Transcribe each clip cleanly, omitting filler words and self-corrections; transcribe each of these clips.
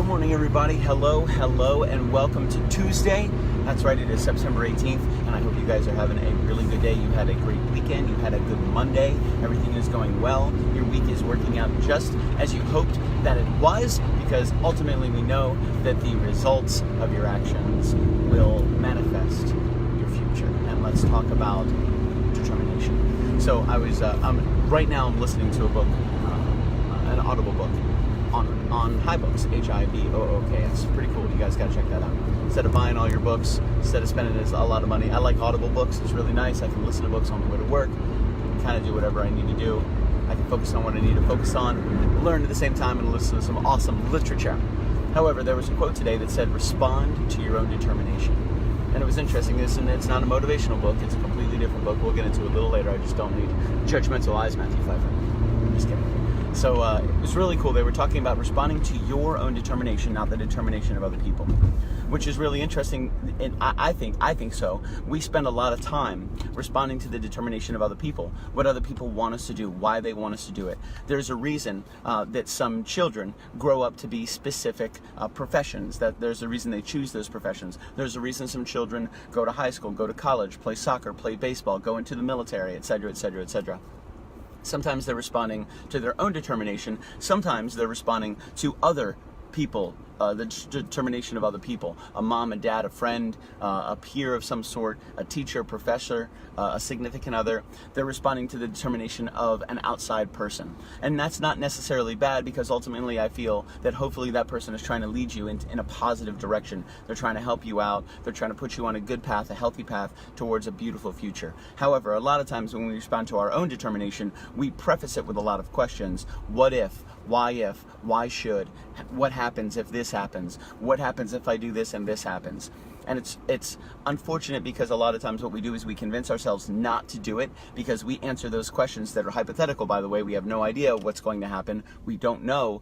morning, everybody. Hello, and welcome to Tuesday. That's right, it is September 18th, and I hope you guys are having a really good day. You had a great weekend, you had a good Monday, everything is going well. Your week is working out just as you hoped that it was, because ultimately we know that the results of your actions will manifest your future. And let's talk about determination. So right now I'm listening to a book, an Audible book, on HiBooks, HIBOOKS. Pretty cool. You guys gotta check that out. Instead of buying all your books, instead of spending a lot of money, I like Audible books. It's really nice. I can listen to books on the way to work, kind of do whatever I need to do. I can focus on what I need to focus on, learn at the same time, and listen to some awesome literature. However, there was a quote today that said, "Respond to your own determination." And it was interesting. It's not a motivational book. It's a completely different book. We'll get into it a little later. I just don't need judgmental eyes, Matthew Pfeiffer. I'm just kidding. So it was really cool. They were talking about responding to your own determination, not the determination of other people, which is really interesting. And I think so. We spend a lot of time responding to the determination of other people, what other people want us to do, why they want us to do it. There's a reason that some children grow up to be specific professions, that there's a reason they choose those professions. There's a reason some children go to high school, go to college, play soccer, play baseball, go into the military, etc., etc., etc. Sometimes they're responding to their own determination. Sometimes they're responding to other people, the determination of other people. A mom, a dad, a friend, a peer of some sort, a teacher, professor, a significant other. They're responding to the determination of an outside person. And that's not necessarily bad, because ultimately I feel that hopefully that person is trying to lead you in a positive direction. They're trying to help you out. They're trying to put you on a good path, a healthy path towards a beautiful future. However, a lot of times when we respond to our own determination, we preface it with a lot of questions. What if? Why should? What happens if this happens? What happens if I do this and this happens? And it's unfortunate, because a lot of times what we do is we convince ourselves not to do it, because we answer those questions that are hypothetical, by the way. We have no idea what's going to happen. We don't know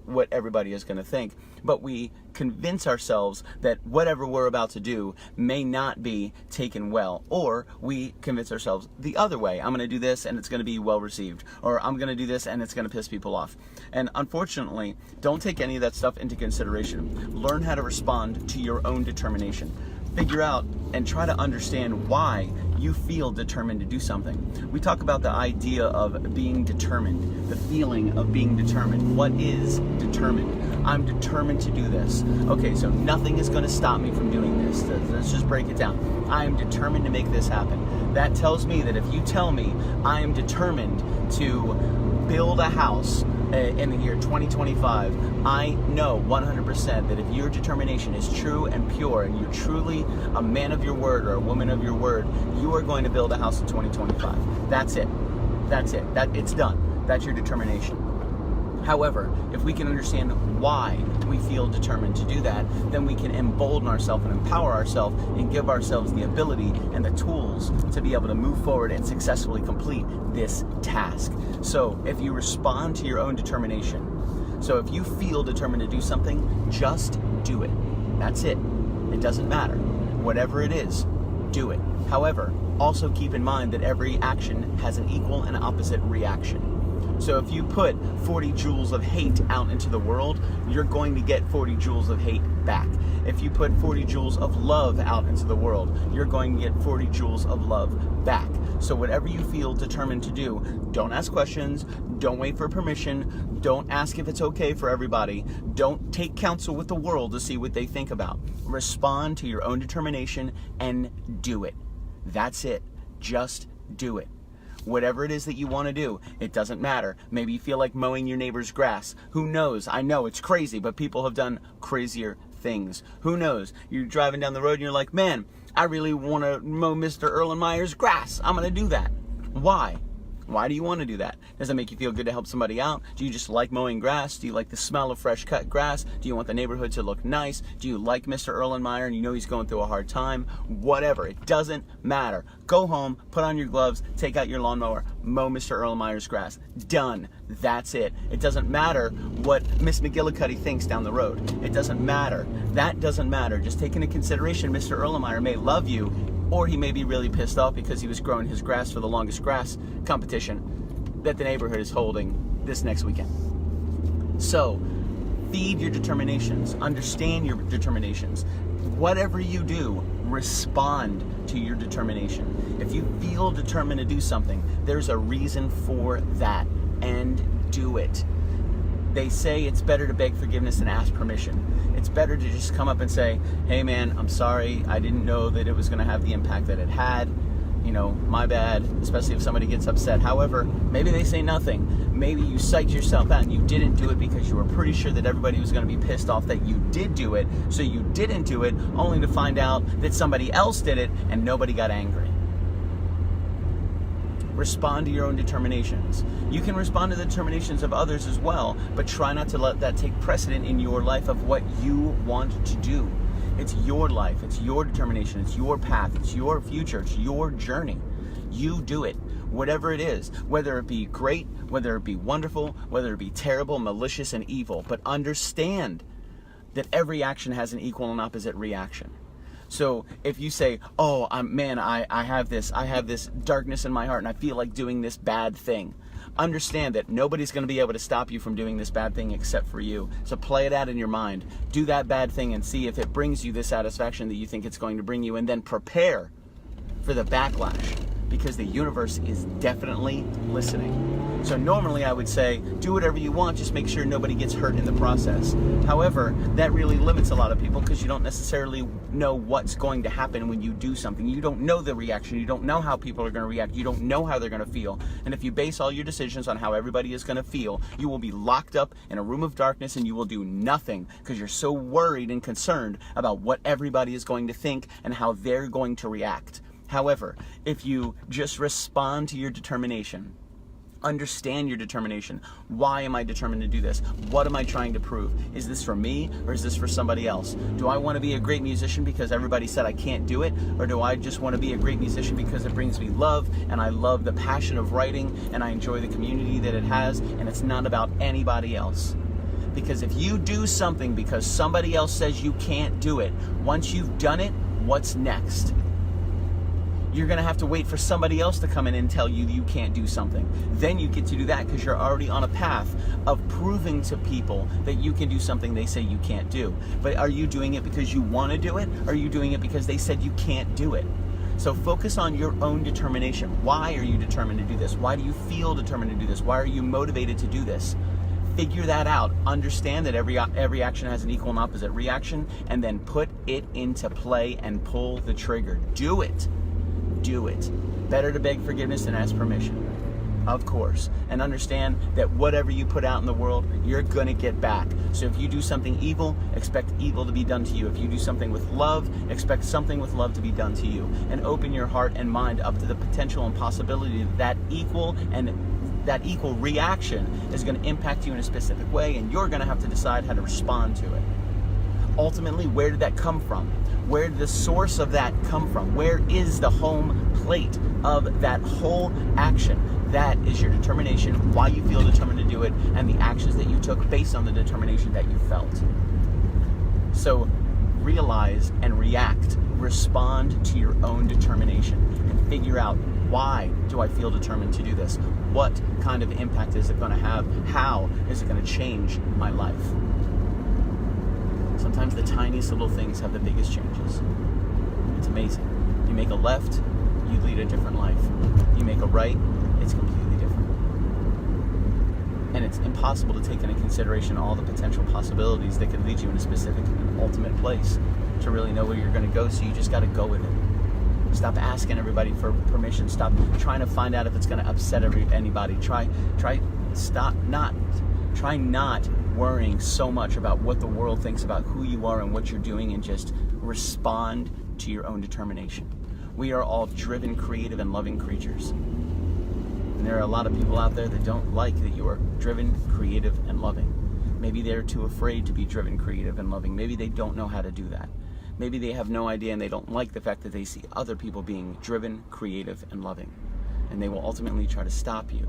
what everybody is going to think. But we convince ourselves that whatever we're about to do may not be taken well. Or we convince ourselves the other way. I'm going to do this and it's going to be well received. Or I'm going to do this and it's going to piss people off. And unfortunately, don't take any of that stuff into consideration. Learn how to respond to your own determination. Figure out and try to understand why you feel determined to do something. We talk about the idea of being determined, the feeling of being determined. What is determined? I'm determined to do this. Okay, so nothing is going to stop me from doing this. Let's just break it down. I am determined to make this happen. That tells me that if you tell me I am determined to build a house in the year 2025, I know 100% that if your determination is true and pure, and you're truly a man of your word or a woman of your word, you are going to build a house in 2025. That's it. It's done. That's your determination. However, if we can understand why we feel determined to do that, then we can embolden ourselves and empower ourselves and give ourselves the ability and the tools to be able to move forward and successfully complete this task. So if you respond to your own determination, so if you feel determined to do something, just do it. That's it. It doesn't matter. Whatever it is, do it. However, also keep in mind that every action has an equal and opposite reaction. So if you put 40 joules of hate out into the world, you're going to get 40 joules of hate back. If you put 40 joules of love out into the world, you're going to get 40 joules of love back. So whatever you feel determined to do, don't ask questions, don't wait for permission, don't ask if it's okay for everybody, don't take counsel with the world to see what they think about. Respond to your own determination and do it. That's it. Just do it. Whatever it is that you want to do, it doesn't matter. Maybe you feel like mowing your neighbor's grass. Who knows? I know it's crazy, but people have done crazier things. Who knows? You're driving down the road and you're like, man, I really want to mow Mr. Erlenmeyer's grass. I'm going to do that. Why? Why do you want to do that? Does it make you feel good to help somebody out? Do you just like mowing grass? Do you like the smell of fresh cut grass? Do you want the neighborhood to look nice? Do you like Mr. Erlenmeyer and you know he's going through a hard time? Whatever, it doesn't matter. Go home, put on your gloves, take out your lawnmower, mow Mr. Erlenmeyer's grass. Done. That's it. It doesn't matter what Miss McGillicuddy thinks down the road. It doesn't matter. That doesn't matter. Just take into consideration Mr. Erlenmeyer may love you, or he may be really pissed off because he was growing his grass for the longest grass competition that the neighborhood is holding this next weekend. So Feed your determinations. Understand your determinations. Whatever you do, respond to your determination. If you feel determined to do something, there's a reason for that, and do it. They say it's better to beg forgiveness than ask permission. It's better to just come up and say, hey man, I'm sorry, I didn't know that it was going to have the impact that it had. You know, my bad, especially if somebody gets upset. However, maybe they say nothing. Maybe you psyched yourself out and you didn't do it because you were pretty sure that everybody was going to be pissed off that you did do it, so you didn't do it, only to find out that somebody else did it and nobody got angry. Respond to your own determinations. You can respond to the determinations of others as well, but try not to let that take precedent in your life of what you want to do. It's your life, it's your determination, it's your path, it's your future, it's your journey. You do it, whatever it is, whether it be great, whether it be wonderful, whether it be terrible, malicious, and evil. But understand that every action has an equal and opposite reaction. So if you say, oh, I have this darkness in my heart and I feel like doing this bad thing, understand that nobody's going to be able to stop you from doing this bad thing except for you. So play it out in your mind. Do that bad thing and see if it brings you the satisfaction that you think it's going to bring you, and then prepare for the backlash, because the universe is definitely listening. So normally I would say, do whatever you want, just make sure nobody gets hurt in the process. However, that really limits a lot of people because you don't necessarily know what's going to happen when you do something. You don't know the reaction. You don't know how people are going to react. You don't know how they're going to feel. And if you base all your decisions on how everybody is going to feel, you will be locked up in a room of darkness and you will do nothing because you're so worried and concerned about what everybody is going to think and how they're going to react. However, if you just respond to your determination, understand your determination. Why am I determined to do this? What am I trying to prove? Is this for me or is this for somebody else? Do I want to be a great musician because everybody said I can't do it? Or do I just want to be a great musician because it brings me love, and I love the passion of writing, and I enjoy the community that it has, and it's not about anybody else? Because if you do something because somebody else says you can't do it, once you've done it, what's next? You're going to have to wait for somebody else to come in and tell you you can't do something. Then you get to do that because you're already on a path of proving to people that you can do something they say you can't do. But are you doing it because you want to do it? Or are you doing it because they said you can't do it? So focus on your own determination. Why are you determined to do this? Why do you feel determined to do this? Why are you motivated to do this? Figure that out. Understand that every action has an equal and opposite reaction, and then put it into play and pull the trigger. Do it. Do it. Better to beg forgiveness than ask permission, of course. And understand that whatever you put out in the world, you're gonna get back. So if you do something evil, expect evil to be done to you. If you do something with love, expect something with love to be done to you. And open your heart and mind up to the potential and possibility that equal reaction is going to impact you in a specific way, and you're going to have to decide how to respond to it. Ultimately, where did that come from? Where did the source of that come from? Where is the home plate of that whole action? That is your determination, why you feel determined to do it, and the actions that you took based on the determination that you felt. So realize and react, respond to your own determination, and figure out, why do I feel determined to do this? What kind of impact is it going to have? How is it going to change my life? Sometimes the tiniest little things have the biggest changes. It's amazing. You make a left, you lead a different life. You make a right, it's completely different. And it's impossible to take into consideration all the potential possibilities that could lead you in a specific and ultimate place to really know where you're going to go, so you just got to go with it. Stop asking everybody for permission. Stop trying to find out if it's going to upset anybody. Try not worrying so much about what the world thinks about who you are and what you're doing, and just respond to your own determination. We are all driven, creative, and loving creatures. And there are a lot of people out there that don't like that you are driven, creative, and loving. Maybe they're too afraid to be driven, creative, and loving. Maybe they don't know how to do that. Maybe they have no idea and they don't like the fact that they see other people being driven, creative, and loving. And they will ultimately try to stop you.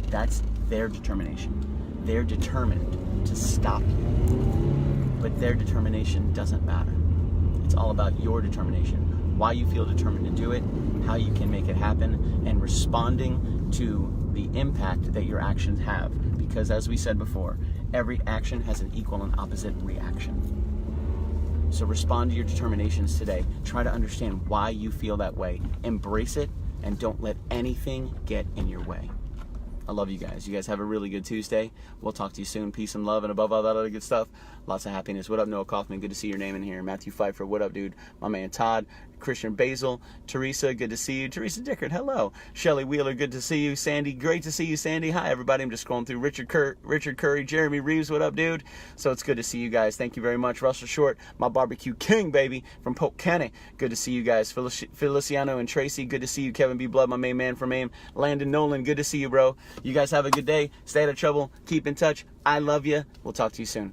That's their determination. They're determined to stop you. But their determination doesn't matter. It's all about your determination. Why you feel determined to do it, how you can make it happen, and responding to the impact that your actions have. because as we said before, every action has an equal and opposite reaction. So respond to your determinations today. Try to understand why you feel that way. Embrace it, and don't let anything get in your way. I love you guys. You guys have a really good Tuesday. We'll talk to you soon. Peace and love, and above all that other good stuff, lots of happiness. What up, Noah Kaufman? Good to see your name in here. Matthew Pfeiffer, what up, dude? My man Todd, Christian Basil, Teresa, good to see you. Teresa Dickert, hello. Shelly Wheeler, good to see you. Sandy, great to see you, Sandy. Hi, everybody. I'm just scrolling through. Richard Curry, Jeremy Reeves, what up, dude? So it's good to see you guys. Thank you very much. Russell Short, my barbecue king, baby, from Polk County. Good to see you guys. Feliciano and Tracy, good to see you. Kevin B. Blood, my main man from AIM. Landon Nolan, good to see you, bro. You guys have a good day. Stay out of trouble. Keep in touch. I love you. We'll talk to you soon.